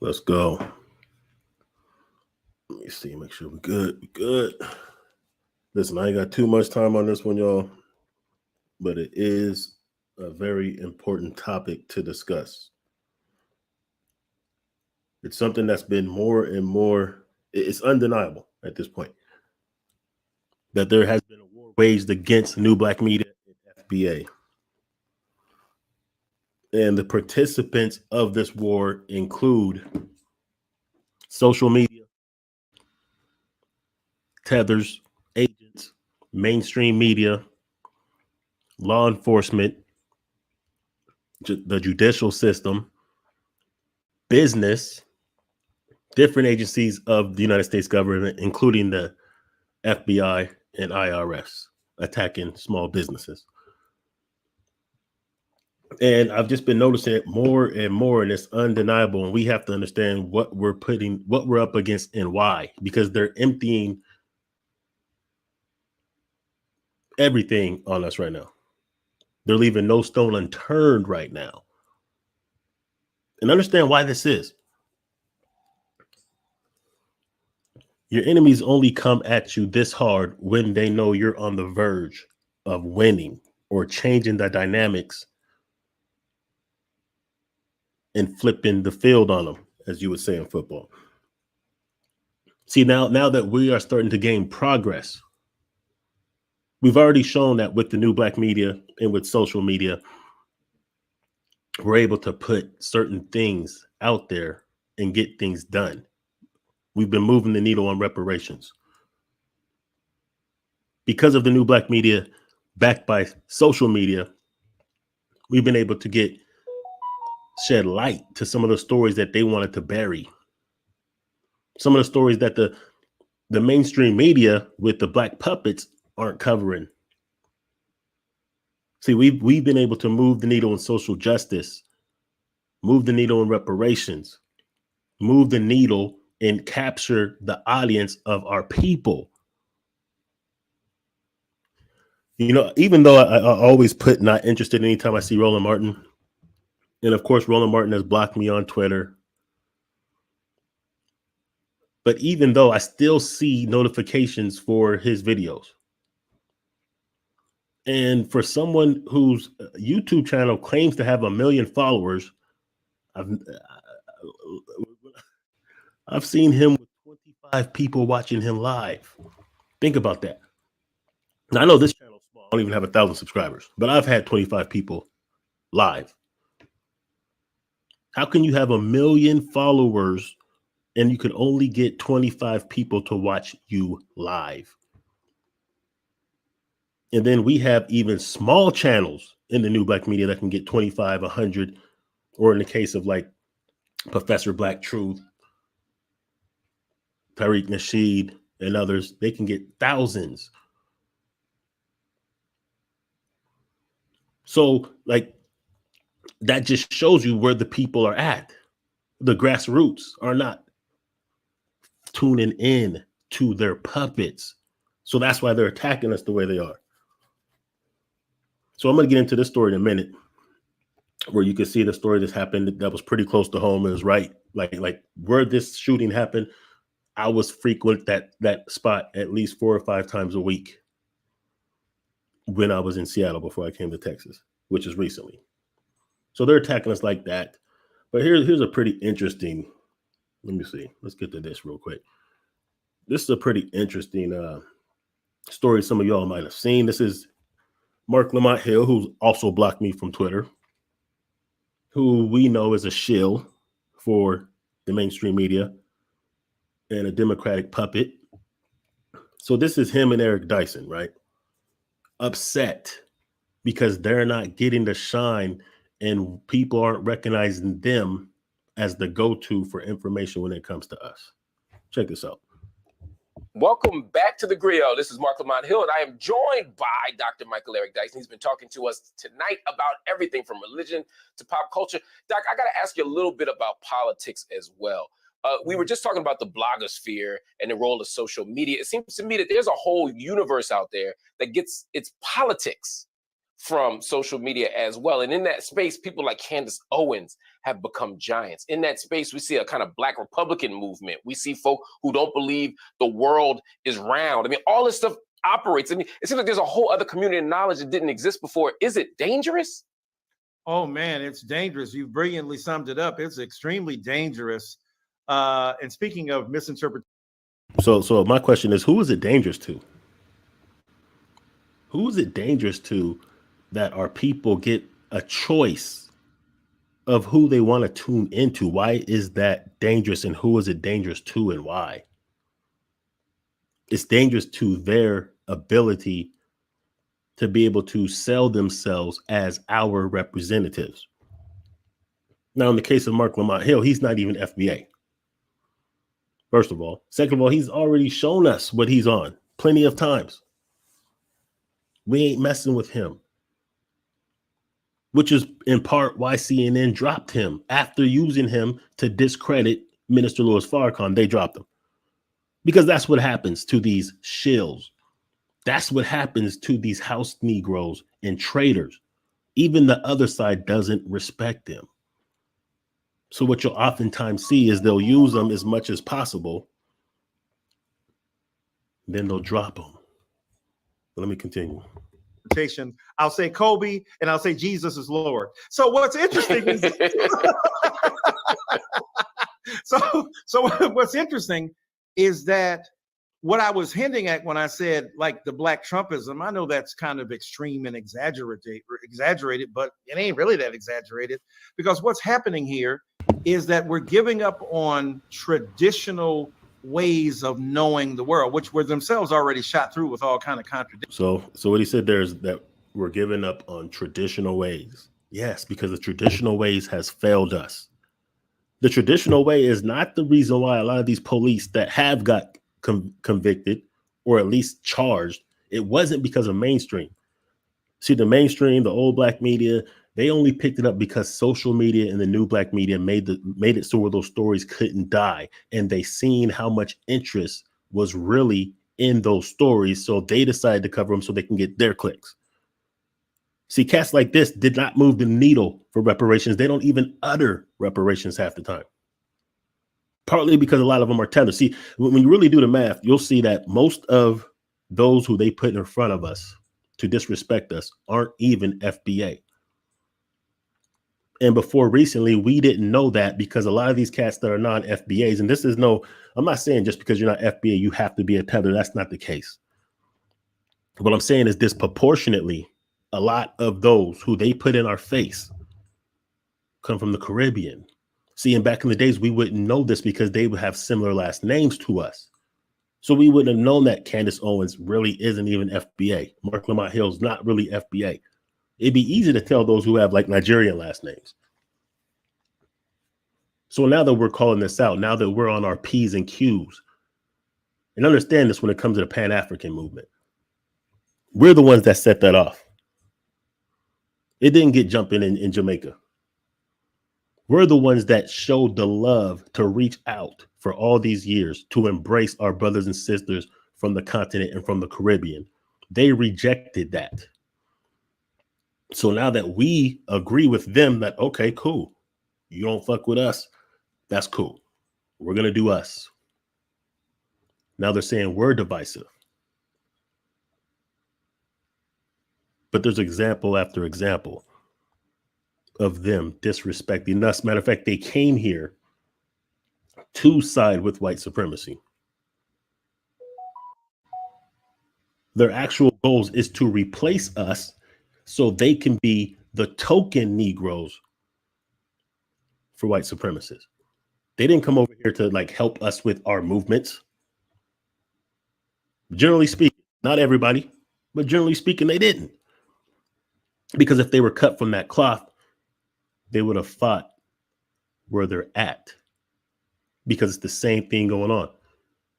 Let's go. Let me see, make sure we're good. Good. Listen, I ain't got too much time on this one, y'all, but it is a very important topic to discuss. It's something that's been more and more, it's undeniable at this point that there has been a war waged against new Black Media FBA. And the participants of this war include social media, tethers, agents, mainstream media, law enforcement, the judicial system, business, different agencies of the United States government, including the FBI and IRS, attacking small businesses. And I've just been noticing it more and more, and it's undeniable. And we have to understand what we're up against and why, because they're emptying everything on us right now. They're leaving no stone unturned right now. And understand why this is. Your enemies only come at you this hard when they know you're on the verge of winning or changing the dynamics and flipping the field on them, as you would say in football. See, now that we are starting to gain progress, we've already shown that with the new Black media and with social media, we're able to put certain things out there and get things done. We've been moving the needle on reparations. Because of the new Black media backed by social media, we've been able to shed light to some of the stories that they wanted to bury. Some of the stories that the mainstream media with the black puppets aren't covering. See, we've been able to move the needle in social justice, move the needle in reparations, move the needle and capture the audience of our people. You know, even though I always put not interested anytime I see Roland Martin. And of course, Roland Martin has blocked me on Twitter. But even though I still see notifications for his videos. And for someone whose YouTube channel claims to have 1 million followers, I've seen him with 25 people watching him live. Think about that. Now, I know this channel is small. I don't even have 1,000 subscribers, but I've had 25 people live. How can you have 1 million followers and you could only get 25 people to watch you live? And then we have even small channels in the new Black media that can get 25, 100, or in the case of like Professor Black Truth, Tariq Nasheed, and others, they can get thousands. So like that just shows you where the people are at. The grassroots are not tuning in to their puppets. So that's why they're attacking us the way they are. So I'm going to get into this story in a minute, where you can see the story that's happened that was pretty close to home. It was right, like where this shooting happened. I was frequent that spot at least 4 or 5 times a week when I was in Seattle before I came to Texas, which is recently. So they're attacking us like that. But here's a pretty interesting. Let me see. Let's get to this real quick. This is a pretty interesting story some of y'all might have seen. This is Mark Lamont Hill, who's also blocked me from Twitter, who we know is a shill for the mainstream media and a Democratic puppet. So this is him and Eric Dyson, right? Upset because they're not getting the shine and people aren't recognizing them as the go-to for information when it comes to us. Check this out. Welcome back to the Grill. This is Mark Lamont Hill, and I am joined by Dr. Michael Eric Dyson. He's been talking to us tonight about everything from religion to pop culture. Doc, I got to ask you a little bit about politics as well. We were just talking about the blogosphere and the role of social media. It seems to me that there's a whole universe out there that gets its politics from social media as well. And in that space, people like Candace Owens have become giants. In that space, we see a kind of Black Republican movement. We see folk who don't believe the world is round. I mean, all this stuff operates. I mean, it seems like there's a whole other community of knowledge that didn't exist before. Is it dangerous? Oh man, it's dangerous. You brilliantly summed it up. It's extremely dangerous. And speaking of misinterpretation. So my question is, who is it dangerous to? Who is it dangerous to that our people get a choice of who they want to tune into? Why is that dangerous, and who is it dangerous to, and why? It's dangerous to their ability to be able to sell themselves as our representatives. Now, in the case of Mark Lamont Hill, he's not even FBA. First of all. Second of all, he's already shown us what he's on plenty of times. We ain't messing with him, which is in part why CNN dropped him after using him to discredit Minister Louis Farrakhan. They dropped him because that's what happens to these shills. That's what happens to these house Negroes and traitors. Even the other side doesn't respect them. So what you'll oftentimes see is they'll use them as much as possible. Then they'll drop them. But let me continue. I'll say Kobe and I'll say Jesus is Lord. So what's interesting is what's interesting is that what I was hinting at when I said like the Black Trumpism, I know that's kind of extreme and exaggerated, but it ain't really that exaggerated, because what's happening here is that we're giving up on traditional ways of knowing the world, which were themselves already shot through with all kind of contradictions. So what he said there is that we're giving up on traditional ways. Yes, because the traditional ways has failed us. The traditional way is not the reason why a lot of these police that have got convicted or at least charged. It wasn't because of mainstream. See, the mainstream, the old Black media, they only picked it up because social media and the new Black media made it so where those stories couldn't die. And they seen how much interest was really in those stories. So they decided to cover them so they can get their clicks. See, cats like this did not move the needle for reparations. They don't even utter reparations half the time. Partly because a lot of them are tethered. See, when you really do the math, you'll see that most of those who they put in front of us to disrespect us aren't even FBA. And before recently, we didn't know that because a lot of these cats that are non-FBAs, and this is I'm not saying just because you're not FBA, you have to be a tether. That's not the case. What I'm saying is disproportionately, a lot of those who they put in our face come from the Caribbean. See, and back in the days, we wouldn't know this because they would have similar last names to us. So we wouldn't have known that Candace Owens really isn't even FBA. Mark Lamont Hill's not really FBA. It'd be easy to tell those who have like Nigerian last names. So now that we're calling this out, now that we're on our P's and Q's, and understand this when it comes to the Pan-African movement, we're the ones that set that off. It didn't get jumping in Jamaica. We're the ones that showed the love to reach out for all these years to embrace our brothers and sisters from the continent and from the Caribbean. They rejected that. So now that we agree with them that, okay, cool, you don't fuck with us, that's cool. We're going to do us. Now they're saying we're divisive. But there's example after example of them disrespecting us. Matter of fact, they came here to side with white supremacy. Their actual goals is to replace us so they can be the token Negroes for white supremacists. They didn't come over here to like help us with our movements. Generally speaking, not everybody, but generally speaking, they didn't. Because if they were cut from that cloth, they would have fought where they're at. Because it's the same thing going on.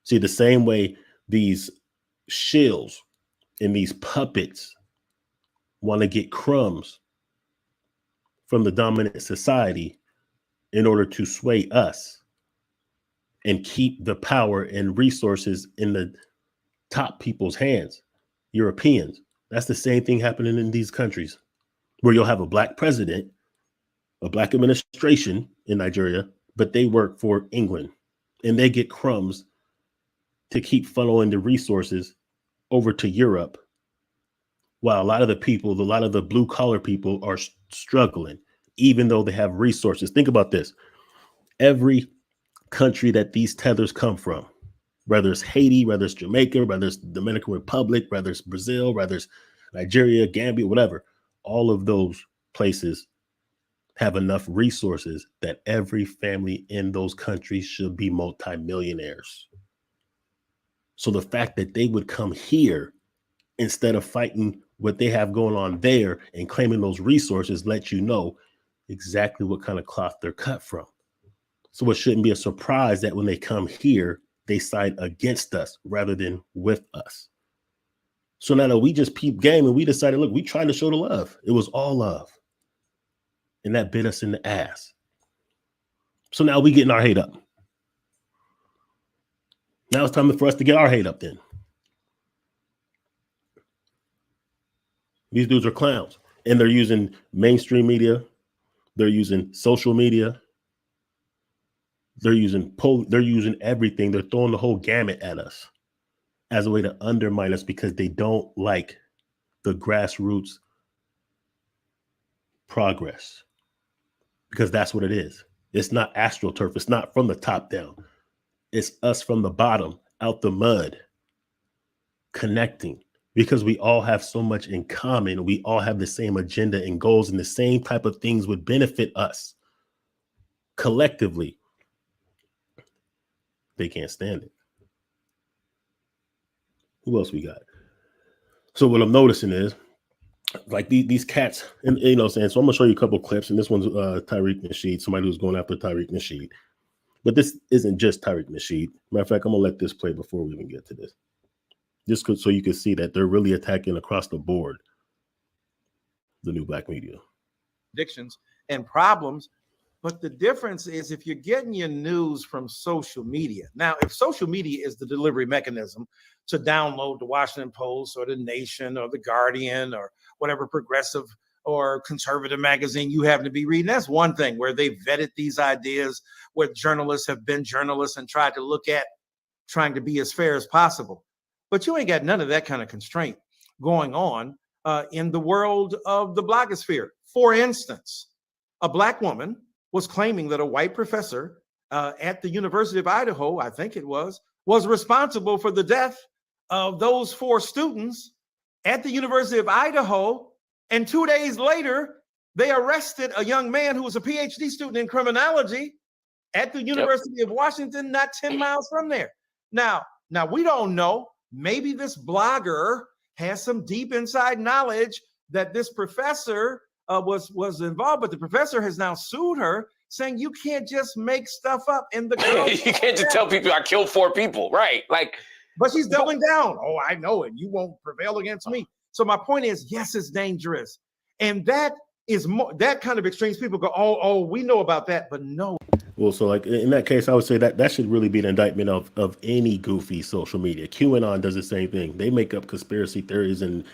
See, the same way these shills and these puppets want to get crumbs from the dominant society in order to sway us and keep the power and resources in the top people's hands, Europeans. That's the same thing happening in these countries where you'll have a black president, a black administration in Nigeria, but they work for England and they get crumbs to keep funneling the resources over to Europe, while a lot of the people, a lot of the blue collar people are struggling, even though they have resources. Think about this. Every country that these tethers come from, whether it's Haiti, whether it's Jamaica, whether it's Dominican Republic, whether it's Brazil, whether it's Nigeria, Gambia, whatever, all of those places have enough resources that every family in those countries should be multimillionaires. So the fact that they would come here instead of fighting what they have going on there and claiming those resources lets you know exactly what kind of cloth they're cut from. So it shouldn't be a surprise that when they come here, they side against us rather than with us. So now that we just peep game and we decided, look, we trying to show the love. It was all love. And that bit us in the ass. So now we getting our hate up. Now it's time for us to get our hate up then. These dudes are clowns. And they're using mainstream media. They're using social media. They're using everything. They're throwing the whole gamut at us as a way to undermine us because they don't like the grassroots progress. Because that's what it is. It's not astroturf. It's not from the top down. It's us from the bottom, out the mud, connecting. Because we all have so much in common. We all have the same agenda and goals, and the same type of things would benefit us collectively. They can't stand it. Who else we got? So what I'm noticing is, like these cats, and you know what I'm saying? So I'm going to show you a couple of clips, and this one's Tariq Nasheed, somebody who's going after Tariq Nasheed. But this isn't just Tariq Nasheed. Matter of fact, I'm going to let this play before we even get to this. Just so you can see that they're really attacking across the board the new black media. Addictions and problems. But the difference is if you're getting your news from social media. Now, if social media is the delivery mechanism to download the Washington Post or the Nation or the Guardian or whatever progressive or conservative magazine you happen to be reading, that's one thing where they vetted these ideas, where journalists have been journalists and tried to look at trying to be as fair as possible. But you ain't got none of that kind of constraint going on in the world of the blogosphere. For instance, a black woman was claiming that a white professor at the University of Idaho, I think it was responsible for the death of those 4 students at the University of Idaho. And 2 days later, they arrested a young man who was a PhD student in criminology at the University of Washington, not 10 miles from there. Now we don't know. Maybe this blogger has some deep inside knowledge that this professor was involved, but the professor has now sued her, saying you can't just make stuff up in the you can't just tell people I killed 4 people, right? Like, but she's doubling down. Oh, I know it. You won't prevail against me. So my point is, yes, it's dangerous, and that is more that kind of extremes. People go, oh, we know about that, but no. Well, so like in that case, I would say that should really be an indictment of any goofy social media. QAnon does the same thing. They make up conspiracy theories and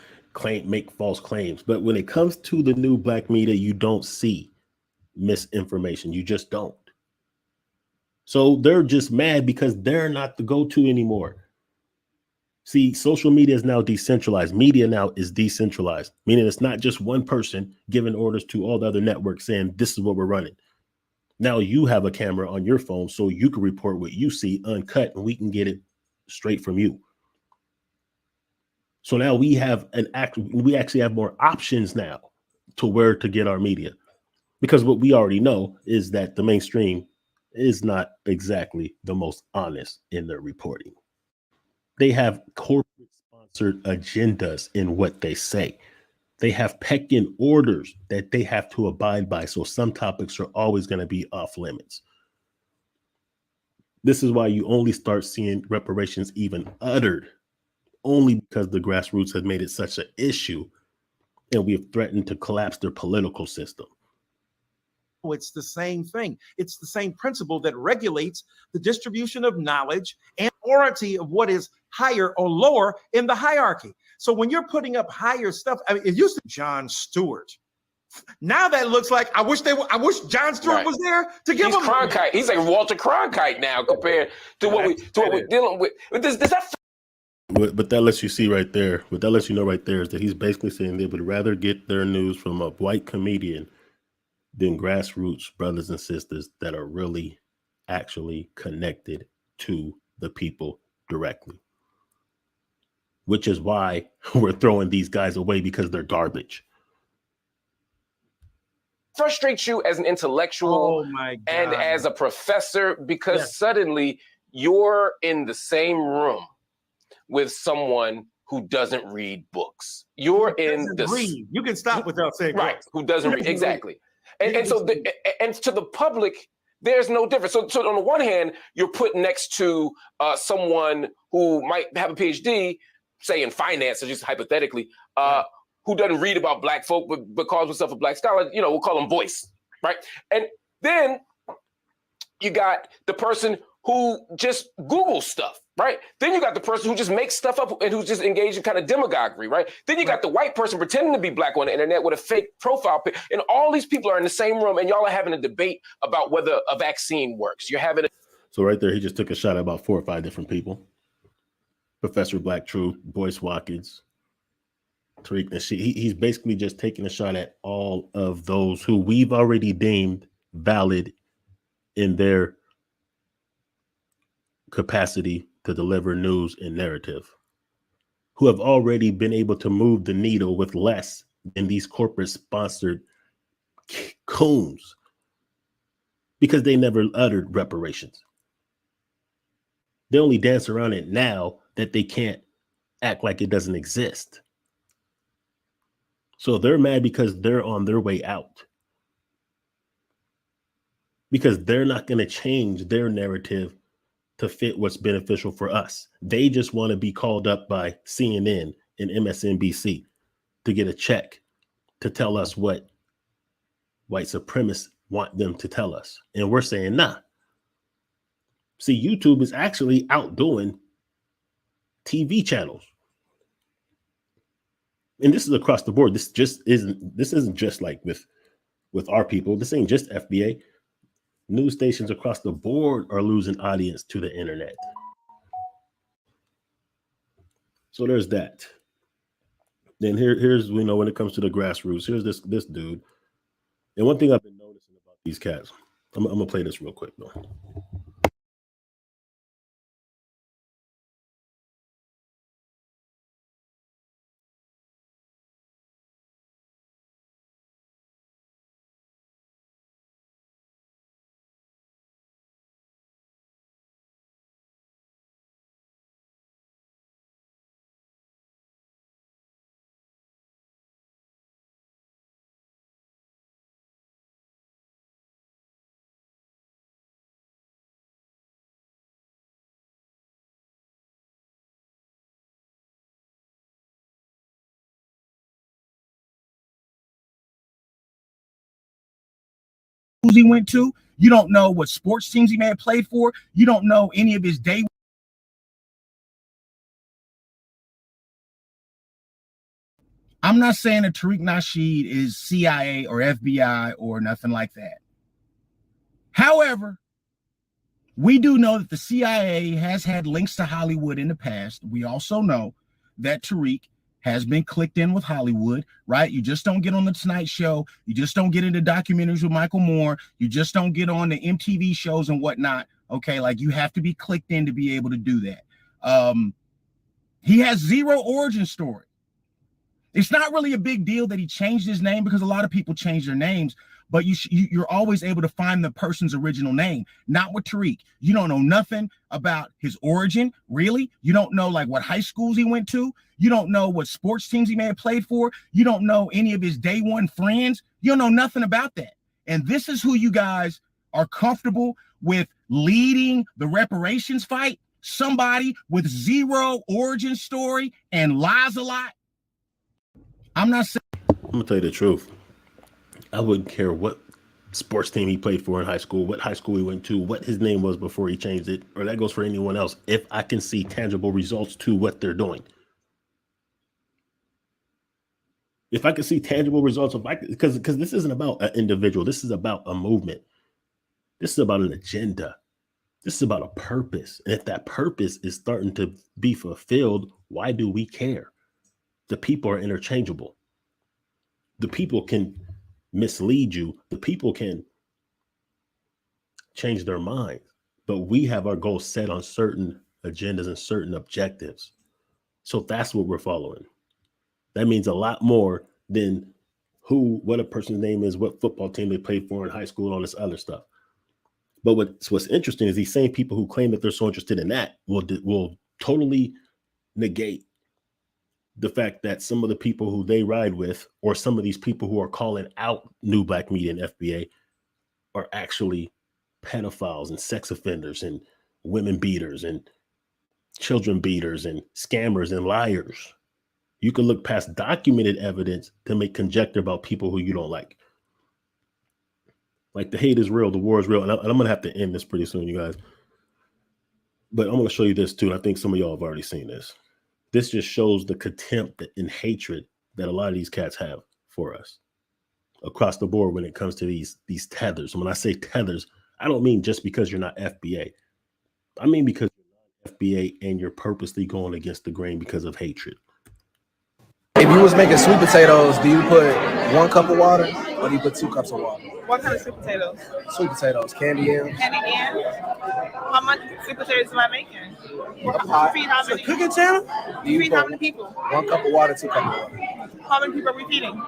make false claims. But when it comes to the new black media, you don't see misinformation. You just don't. So they're just mad because they're not the go-to anymore. See, social media is now decentralized. Media now is decentralized, meaning it's not just one person giving orders to all the other networks saying, this is what we're running. Now you have a camera on your phone so you can report what you see uncut and we can get it straight from you. So now we actually have more options now to where to get our media, because what we already know is that the mainstream is not exactly the most honest in their reporting. They have corporate sponsored agendas in what they say. They have pecking orders that they have to abide by. So some topics are always going to be off limits. This is why you only start seeing reparations even uttered, only because the grassroots has made it such an issue and we have threatened to collapse their political system. It's the same thing. It's the same principle that regulates the distribution of knowledge and authority of what is higher or lower in the hierarchy. So when you're putting up higher stuff, I mean, it used to be Jon Stewart. Now that looks like I wish Jon Stewart was there to give him. Cronkite. He's like Walter Cronkite now compared to what we're dealing with. Does that? But that lets you see right there. What that lets you know right there is that he's basically saying they would rather get their news from a white comedian than grassroots brothers and sisters that are really actually connected to the people directly. Which is why we're throwing these guys away, because they're garbage. Frustrates you as an intellectual and as a professor, because suddenly you're in the same room with someone who doesn't read books. You're in the read. You can stop without saying right. Who doesn't read exactly, and so and to the public, there's no difference. So on the one hand, you're put next to someone who might have a PhD, say in finance, or just hypothetically, who doesn't read about black folk, but calls himself a black scholar. You know, we'll call him Boyce, right? And then you got the person who just Googles stuff, right? Then you got the person who just makes stuff up and who's just engaged in kind of demagoguery, right? Then you got the white person pretending to be black on the internet with a fake profile pic. And all these people are in the same room, and y'all are having a debate about whether a vaccine works. You're having So right there, he just took a shot at about 4 or 5 different people. Professor Black Truth, Boyce Watkins, Tariq Nasheed. He's basically just taking a shot at all of those who we've already deemed valid in their capacity to deliver news and narrative, who have already been able to move the needle with less than these corporate sponsored coons, because they never uttered reparations. They only dance around it now that they can't act like it doesn't exist. So they're mad because they're on their way out, because they're not going to change their narrative to fit what's beneficial for us. They just want to be called up by CNN and MSNBC to get a check to tell us what white supremacists want them to tell us. And we're saying, nah. See, YouTube is actually outdoing TV channels. And this is across the board. This isn't just like with our people. This ain't just FBA. News stations across the board are losing audience to the internet. So there's that. Then here's when it comes to the grassroots, here's this dude. And one thing I've been noticing about these cats, I'm gonna play this real quick though. He went to. You don't know what sports teams he may have played for. You don't know any of his day. I'm not saying that Tariq Nasheed is CIA or FBI or nothing like that. However, we do know that the CIA has had links to Hollywood in the past. We also know that Tariq has been clicked in with Hollywood, right? You just don't get on the Tonight Show. You just don't get into documentaries with Michael Moore. You just don't get on the MTV shows and whatnot. Okay, like you have to be clicked in to be able to do that. He has zero origin story. It's not really a big deal that he changed his name, because a lot of people change their names, but you're always able to find the person's original name. Not with Tariq. You don't know nothing about his origin, really. You don't know like what high schools he went to. You don't know what sports teams he may have played for. You don't know any of his day one friends. You don't know nothing about that. And this is who you guys are comfortable with leading the reparations fight? Somebody with zero origin story and lies a lot? I'm not saying. I'm gonna tell you the truth. I wouldn't care what sports team he played for in high school, what high school he went to, what his name was before he changed it, or that goes for anyone else, if I can see tangible results to what they're doing. If I could see tangible results, because this isn't about an individual, this is about a movement. This is about an agenda. This is about a purpose. And if that purpose is starting to be fulfilled, why do we care? The people are interchangeable. The people can mislead you. The people can change their minds. But we have our goals set on certain agendas and certain objectives. So that's what we're following. That means a lot more than what a person's name is, what football team they played for in high school, and all this other stuff. But what's interesting is these same people who claim that they're so interested in that will totally negate the fact that some of the people who they ride with, or some of these people who are calling out new Black Media and FBA, are actually pedophiles and sex offenders and women beaters and children beaters and scammers and liars. You can look past documented evidence to make conjecture about people who you don't like. Like, the hate is real, the war is real. And I'm going to have to end this pretty soon, you guys. But I'm going to show you this too. And I think some of y'all have already seen this. This just shows the contempt and hatred that a lot of these cats have for us across the board when it comes to these tethers. And when I say tethers, I don't mean just because you're not FBA. I mean because you're not FBA and you're purposely going against the grain because of hatred. If you was making sweet potatoes, do you put 1 cup of water or do you put 2 cups of water? What kind of sweet potatoes? Sweet potatoes, candy yams. Candy yams? How much sweet potatoes am I making? You feed how many? Cooking channel? You feed how many people? 1 cup of water, 2 cups of water. How many people are we feeding?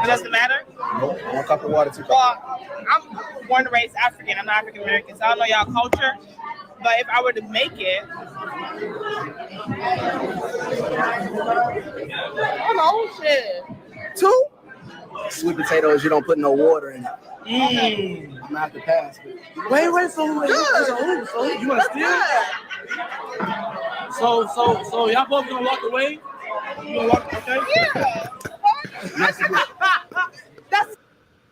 It doesn't matter? Nope. 1 cup of water, 2 cups. Well, I'm born and raised African. I'm not African American, so I don't know y'all culture. But if I were to make it, oh no, shit. 2? Sweet potatoes, you don't put no water in it. I'm gonna have to pass. Wait, so you wanna steal? So y'all both gonna walk away? You gonna walk, okay? Yeah. That's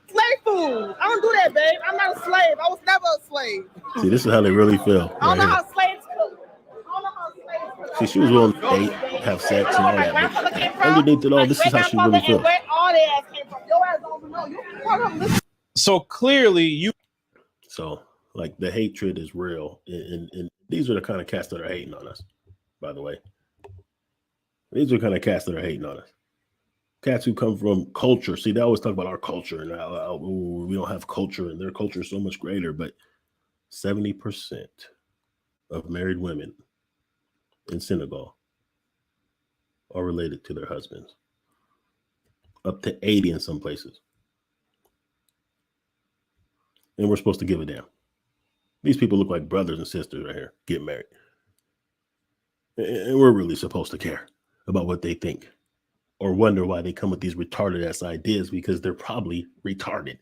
slave food. I don't do that, babe. I'm not a slave. I was never a slave. See, this is how they really feel. I don't know how slaves cook. See, she was willing to date, have sex, and all that. But underneath it all, this is how she really feels. All their ass came from. Your ass don't know. You So clearly you. So, like, the hatred is real. And these are the kind of cats that are hating on us, by the way. These are the kind of cats that are hating on us. Cats who come from culture. See, they always talk about our culture and how we don't have culture and their culture is so much greater. But 70% of married women in Senegal are related to their husbands. Up to 80 in some places. And we're supposed to give a damn. These people look like brothers and sisters right here, get married. And we're really supposed to care about what they think or wonder why they come with these retarded ass ideas, because they're probably retarded.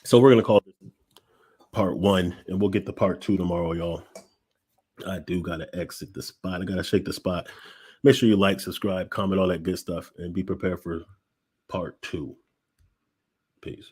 So we're going to call it part 1, and we'll get to part 2 tomorrow, y'all. I do got to exit the spot. I got to shake the spot. Make sure you like, subscribe, comment, all that good stuff, and be prepared for part 2. Peace.